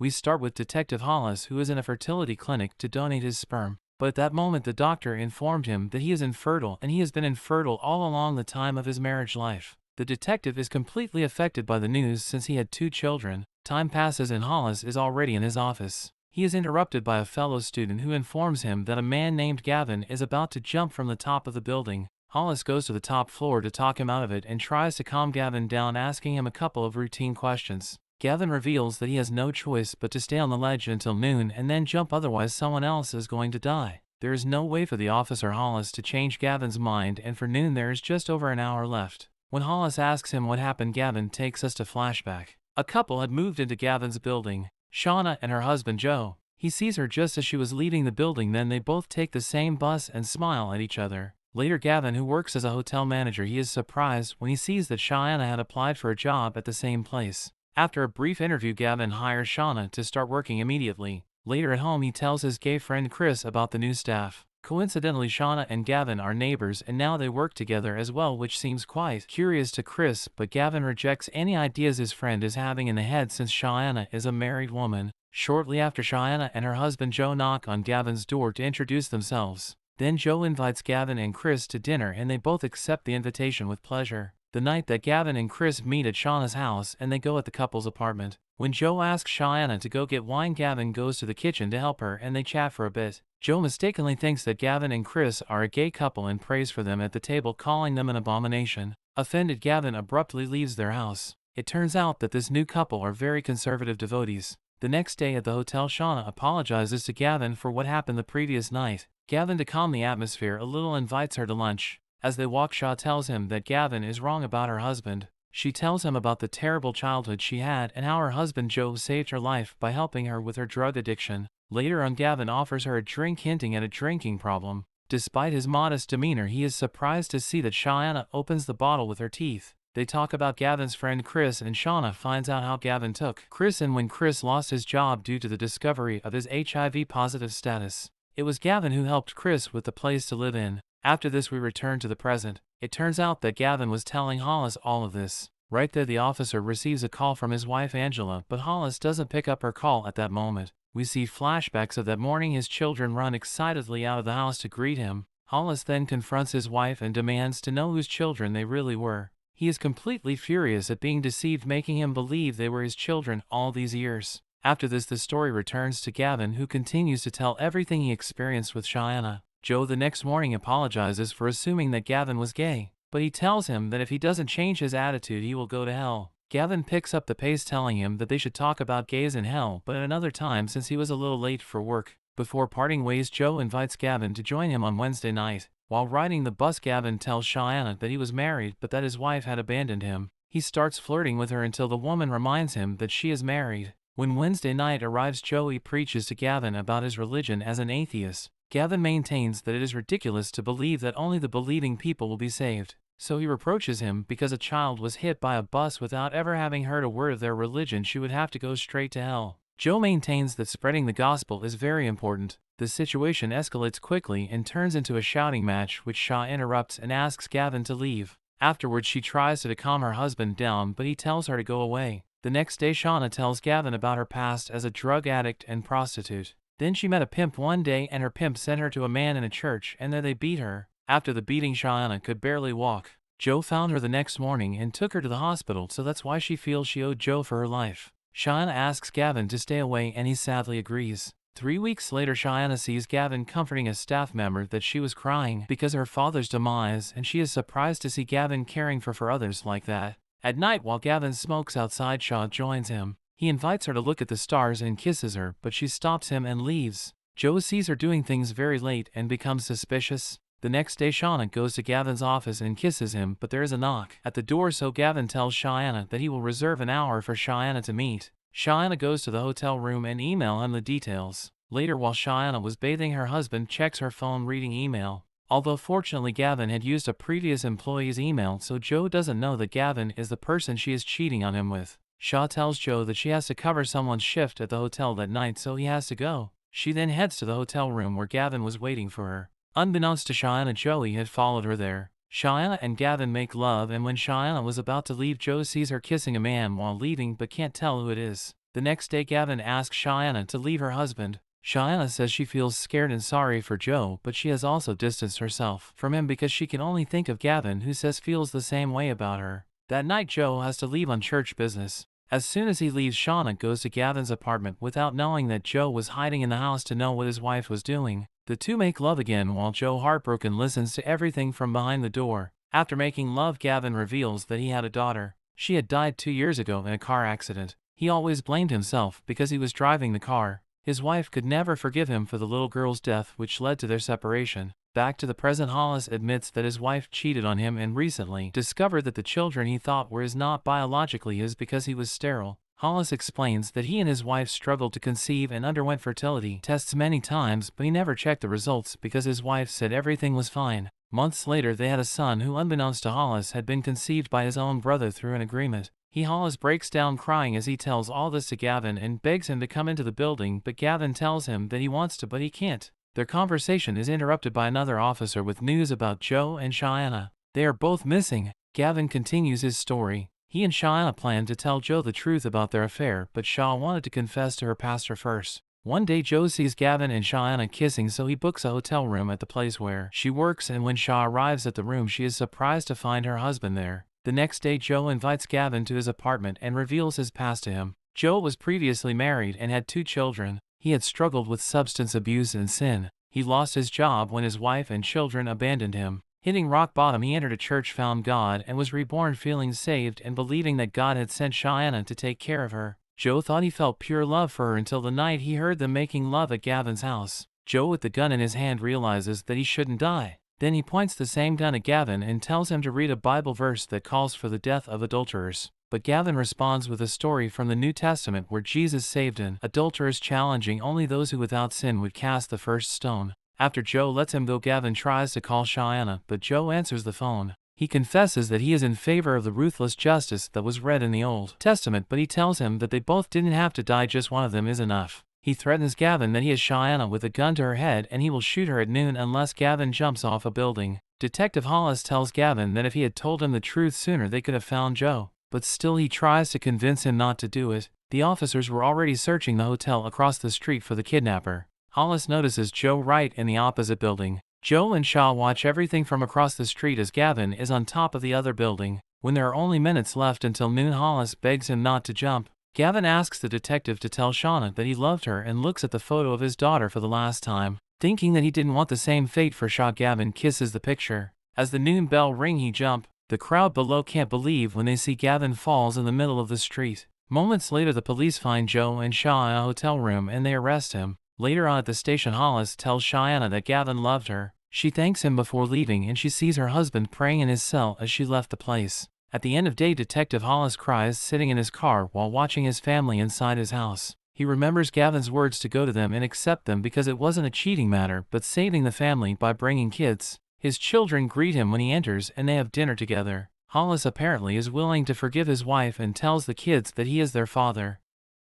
We start with Detective Hollis, who is in a fertility clinic to donate his sperm. But at that moment the doctor informed him that he is infertile, and he has been infertile all along the time of his marriage life. The detective is completely affected by the news since he had 2 children. Time passes and Hollis is already in his office. He is interrupted by a fellow student who informs him that a man named Gavin is about to jump from the top of the building. Hollis goes to the top floor to talk him out of it and tries to calm Gavin down, asking him a couple of routine questions. Gavin reveals that he has no choice but to stay on the ledge until noon and then jump, otherwise someone else is going to die. There is no way for the officer Hollis to change Gavin's mind, and for noon there is just over an hour left. When Hollis asks him what happened, Gavin takes us to flashback. A couple had moved into Gavin's building, Shauna and her husband Joe. He sees her just as she was leaving the building, then they both take the same bus and smile at each other. Later, Gavin, who works as a hotel manager, he is surprised when he sees that Shauna had applied for a job at the same place. After a brief interview, Gavin hires Shauna to start working immediately. Later at home, he tells his gay friend Chris about the new staff. Coincidentally, Shauna and Gavin are neighbors and now they work together as well, which seems quite curious to Chris, but Gavin rejects any ideas his friend is having in the head since Shauna is a married woman. Shortly after, Shauna and her husband Joe knock on Gavin's door to introduce themselves. Then Joe invites Gavin and Chris to dinner and they both accept the invitation with pleasure. The night that Gavin and Chris meet at Shauna's house and they go at the couple's apartment. When Joe asks Shauna to go get wine, Gavin goes to the kitchen to help her and they chat for a bit. Joe mistakenly thinks that Gavin and Chris are a gay couple and prays for them at the table, calling them an abomination. Offended, Gavin abruptly leaves their house. It turns out that this new couple are very conservative devotees. The next day at the hotel, Shauna apologizes to Gavin for what happened the previous night. Gavin, to calm the atmosphere a little, invites her to lunch. As they walk, Shaw tells him that Gavin is wrong about her husband. She tells him about the terrible childhood she had and how her husband Joe saved her life by helping her with her drug addiction. Later on, Gavin offers her a drink, hinting at a drinking problem. Despite his modest demeanor, he is surprised to see that Shauna opens the bottle with her teeth. They talk about Gavin's friend Chris, and Shauna finds out how Gavin took Chris in when Chris lost his job due to the discovery of his HIV-positive status. It was Gavin who helped Chris with the place to live in. After this, we return to the present. It turns out that Gavin was telling Hollis all of this. Right there, the officer receives a call from his wife Angela, but Hollis doesn't pick up her call at that moment. We see flashbacks of that morning. His children run excitedly out of the house to greet him. Hollis then confronts his wife and demands to know whose children they really were. He is completely furious at being deceived, making him believe they were his children all these years. After this, the story returns to Gavin, who continues to tell everything he experienced with Shauna. Joe the next morning apologizes for assuming that Gavin was gay, but he tells him that if he doesn't change his attitude, he will go to hell. Gavin picks up the pace, telling him that they should talk about gays in hell, but at another time since he was a little late for work. Before parting ways, Joe invites Gavin to join him on Wednesday night. While riding the bus, Gavin tells Shauna that he was married but that his wife had abandoned him. He starts flirting with her until the woman reminds him that she is married. When Wednesday night arrives, Joey preaches to Gavin about his religion as an atheist. Gavin maintains that it is ridiculous to believe that only the believing people will be saved. So he reproaches him because a child was hit by a bus without ever having heard a word of their religion. She would have to go straight to hell. Joe maintains that spreading the gospel is very important. The situation escalates quickly and turns into a shouting match, which Shaw interrupts and asks Gavin to leave. Afterwards, she tries to calm her husband down, but he tells her to go away. The next day, Shauna tells Gavin about her past as a drug addict and prostitute. Then she met a pimp one day and her pimp sent her to a man in a church, and there they beat her. After the beating, Shauna could barely walk. Joe found her the next morning and took her to the hospital, so that's why she feels she owed Joe for her life. Shauna asks Gavin to stay away and he sadly agrees. 3 weeks later, Shauna sees Gavin comforting a staff member that she was crying because of her father's demise, and she is surprised to see Gavin caring for others like that. At night, while Gavin smokes outside, Shaw joins him. He invites her to look at the stars and kisses her, but she stops him and leaves. Joe sees her doing things very late and becomes suspicious. The next day, Shauna goes to Gavin's office and kisses him, but there is a knock at the door, so Gavin tells Shauna that he will reserve an hour for Shauna to meet. Shauna goes to the hotel room and emails him the details. Later, while Shauna was bathing, her husband checks her phone reading email. Although fortunately Gavin had used a previous employee's email, so Joe doesn't know that Gavin is the person she is cheating on him with. Shaw tells Joe that she has to cover someone's shift at the hotel that night, so he has to go. She then heads to the hotel room where Gavin was waiting for her. Unbeknownst to Shauna, Joey had followed her there. Shauna and Gavin make love, and when Shauna was about to leave, Joe sees her kissing a man while leaving but can't tell who it is. The next day Gavin asks Cheyenne to leave her husband. Cheyenne says she feels scared and sorry for Joe, but she has also distanced herself from him because she can only think of Gavin, who says feels the same way about her. That night Joe has to leave on church business. As soon as he leaves, Shauna goes to Gavin's apartment without knowing that Joe was hiding in the house to know what his wife was doing. The two make love again while Joe, heartbroken, listens to everything from behind the door. After making love, Gavin reveals that he had a daughter. She had died 2 years ago in a car accident. He always blamed himself because he was driving the car. His wife could never forgive him for the little girl's death, which led to their separation. Back to the present, Hollis admits that his wife cheated on him and recently discovered that the children he thought were his not biologically his because he was sterile. Hollis explains that he and his wife struggled to conceive and underwent fertility tests many times, but he never checked the results because his wife said everything was fine. Months later they had a son who, unbeknownst to Hollis, had been conceived by his own brother through an agreement. Hollis breaks down crying as he tells all this to Gavin and begs him to come into the building, but Gavin tells him that he wants to but he can't. Their conversation is interrupted by another officer with news about Joe and Cheyenne. They are both missing. Gavin continues his story. He and Cheyenne planned to tell Joe the truth about their affair, but Shaw wanted to confess to her pastor first. One day Joe sees Gavin and Cheyenne kissing, so he books a hotel room at the place where she works, and when Shaw arrives at the room she is surprised to find her husband there. The next day Joe invites Gavin to his apartment and reveals his past to him. Joe was previously married and had 2 children. He had struggled with substance abuse and sin. He lost his job when his wife and children abandoned him. Hitting rock bottom, he entered a church, found God, and was reborn, feeling saved and believing that God had sent Cheyenne to take care of her. Joe thought he felt pure love for her until the night he heard them making love at Gavin's house. Joe, with the gun in his hand, realizes that he shouldn't die. Then he points the same gun at Gavin and tells him to read a Bible verse that calls for the death of adulterers. But Gavin responds with a story from the New Testament where Jesus saved an adulteress, challenging only those who without sin would cast the first stone. After Joe lets him go, Gavin tries to call Cheyenne, but Joe answers the phone. He confesses that he is in favor of the ruthless justice that was read in the Old Testament, but he tells him that they both didn't have to die, just one of them is enough. He threatens Gavin that he has Cheyenne with a gun to her head and he will shoot her at noon unless Gavin jumps off a building. Detective Hollis tells Gavin that if he had told him the truth sooner they could have found Joe, but still he tries to convince him not to do it. The officers were already searching the hotel across the street for the kidnapper. Hollis notices Joe right in the opposite building. Joe and Shaw watch everything from across the street as Gavin is on top of the other building. When there are only minutes left until noon, Hollis begs him not to jump. Gavin asks the detective to tell Shauna that he loved her and looks at the photo of his daughter for the last time. Thinking that he didn't want the same fate for Shaw, Gavin kisses the picture. As the noon bell ring, he jumps. The crowd below can't believe when they see Gavin falls in the middle of the street. Moments later the police find Joe and Shaw in a hotel room and they arrest him. Later on at the station, Hollis tells Cheyenne that Gavin loved her. She thanks him before leaving and she sees her husband praying in his cell as she left the place. At the end of day, Detective Hollis cries sitting in his car while watching his family inside his house. He remembers Gavin's words to go to them and accept them because it wasn't a cheating matter but saving the family by bringing kids. His children greet him when he enters and they have dinner together. Hollis apparently is willing to forgive his wife and tells the kids that he is their father.